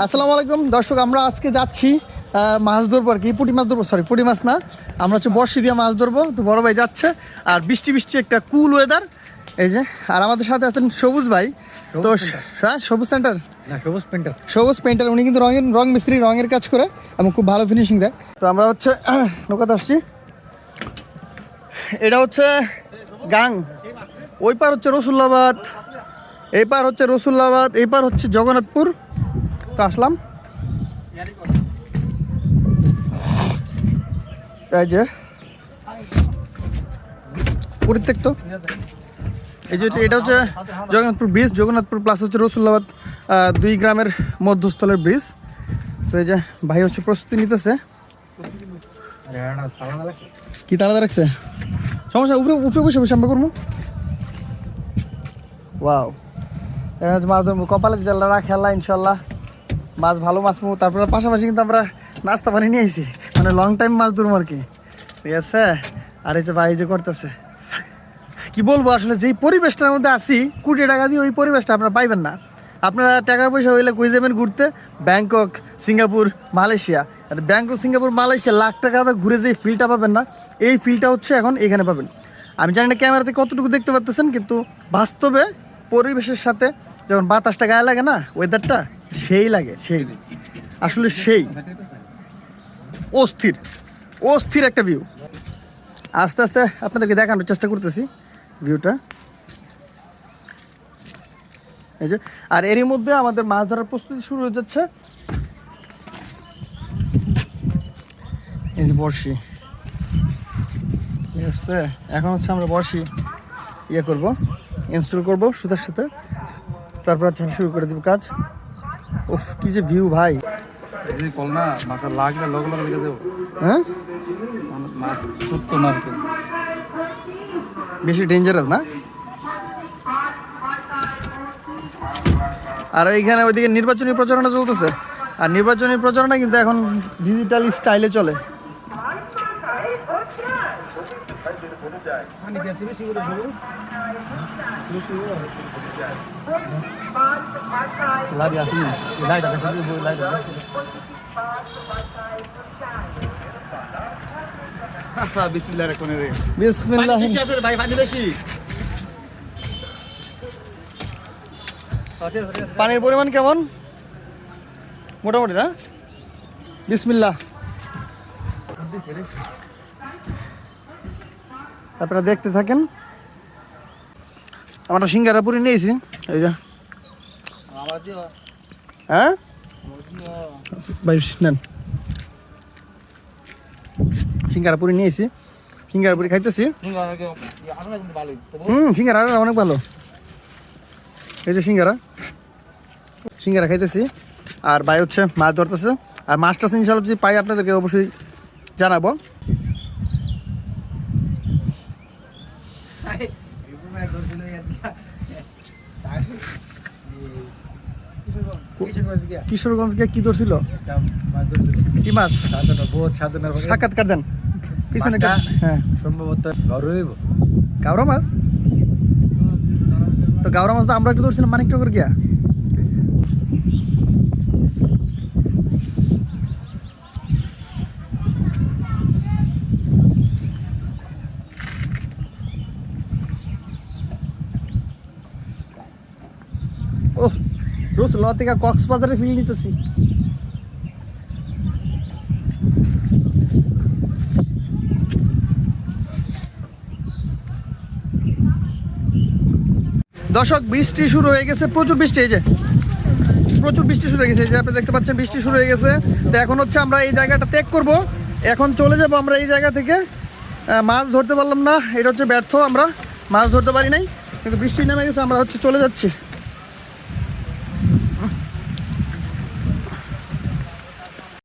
আসসালামু আলাইকুম দর্শক, আমরা আজকে যাচ্ছি মাছ ধরবো আর কি। পুঁটি মাছ ধরবো, সরি পুঁটি মাছ না, আমরা হচ্ছে বড়শি দিয়ে মাছ ধরবো। তো বড় ভাই যাচ্ছে, আর বৃষ্টি বৃষ্টি একটা কুল ওয়েদার এই যে। আর আমাদের সাথে আছেন সবুজ ভাই। তো হ্যাঁ, সবুজ সেন্টার না, সবুজ পেন্টার। উনি কিন্তু রং মিস্ত্রি, রঙের কাজ করে এবং খুব ভালো ফিনিশিং দেয়। তো আমরা হচ্ছে নৌকাতে আসছি। এটা হচ্ছে গাং, ওই পার হচ্ছে রসুল্লাবাদ, এই পার হচ্ছে রসুল্লাবাদ, এই পার হচ্ছে জগন্নাথপুর। তো আসলাম এই যে পরিত্যক্ত, এই যে এটা হচ্ছে জগন্নাথপুর ব্রিজ, জগন্নাথপুর প্লাস হচ্ছে রসুল্লাবাদ, 2 গ্রামের মধ্যস্থলের ব্রিজ। তো এই যে ভাই হচ্ছে প্রস্তুতি নিতেছে। কি তাড়াতাড়ি রাখছে, সমস্যা উপরে উপরে বসে বসে আমরা করবো। ওয়াও, মাছ ধরবো, কপালে যদি আল্লাহ রাখে আল্লাহ, ইনশাল্লাহ মাছ ভালো মাছ পাবো। তারপরে পাশাপাশি কিন্তু আমরা নাস্তা পানি নিয়ে আইছি, মানে লং টাইম মাছ ধরবো আর কি, ঠিক আছে। আর এই যে ভাই যে করতেছে, কি বলবো আসলে, যেই পরিবেশটার মধ্যে আসি, কোটি টাকা দিয়ে ওই পরিবেশটা আপনারা পাইবেন না। আপনারা টাকা পয়সা হইলে কই যাবেন ঘুরতে, ব্যাংকক, সিঙ্গাপুর, মালয়েশিয়া। আর ব্যাংকক, সিঙ্গাপুর, মালয়েশিয়া লাখ টাকা ঘুরে যে ফিলটা পাবেন না, এই ফিলটা হচ্ছে এখন এখানে পাবেন। আমি জানি না ক্যামেরাতে কতটুকু দেখতে পাচ্ছেন, কিন্তু বাস্তবে পরিবেশের সাথে যখন বাতাসটা গায়ে লাগে না, ওয়েদারটা সেই লাগে, সেই আসলে সেই অস্থির অস্থির একটা ভিউ। আস্তে আস্তে আপনাদেরকে দেখানোর চেষ্টা করতেছি ভিউটা, এই যে। আর এরই মধ্যে আমাদের মাছ ধরার প্রস্তুতি শুরু হয়ে যাচ্ছে। এই যে বড়শি, ঠিক আছে। এখন হচ্ছে আমরা বড়শি করবো, ইনস্টল করবো সুতার সাথে, তারপর হচ্ছে শুরু করে দেবো কাজ। উফ, কি যে ভিউ ভাই। হ্যাঁ, বেশি ডেঞ্জারাস না। আর এইখানে ওইদিকে নির্বাচনী প্রচারণা চলতেছে, আর নির্বাচনী প্রচারণা কিন্তু এখন ডিজিটাল স্টাইলে চলে। বিসমিল্লাহ। পানির পরিমাণ কেমন? মোটামুটি না? বিসমিল্লাহ। আপনারা দেখতে থাকেন। আমরা সিঙ্গারা পুরি নিয়েছি, এই যে। হ্যাঁ ভাই, নেন। সিঙ্গারা পুরি নিয়েছি, সিঙ্গারা পুরি খাইতেছি। সিঙ্গারা অনেক ভালো। এই যে সিঙ্গারা খাইতেছি, আর ভাই হচ্ছে মাছ ধরতেছে। আর মাছটা ইনশাআল্লাহ যদি পাই আপনাদেরকে অবশ্যই জানাবো। কিশোরগঞ্জ গিয়ে কি ধরছিল, কি মাছ? সাক্ষাৎকার দেন পিছনে। হ্যাঁ, সম্ভবত গাওরা মাছ। তো গাওরা মাছ তো আমরা একটু ধরছিলাম মানিকনগর গিয়া। ও রসুল্লাহ থেকে কক্সবাজারে ফিল নিতেছি। দর্শক, বৃষ্টি শুরু হয়ে গেছে, প্রচুর বৃষ্টি। এই যে প্রচুর বৃষ্টি শুরু হয়ে গেছে, এই যে আপনি দেখতে পাচ্ছেন বৃষ্টি শুরু হয়ে গেছে। তো এখন হচ্ছে আমরা এই জায়গাটা ত্যাগ করব, এখন চলে যাব আমরা এই জায়গা থেকে। মাছ ধরতে পারলাম না, এটা হচ্ছে ব্যর্থ, আমরা মাছ ধরতে পারি নাই, কিন্তু বৃষ্টি নেমে গেছে, আমরা হচ্ছে চলে যাচ্ছি।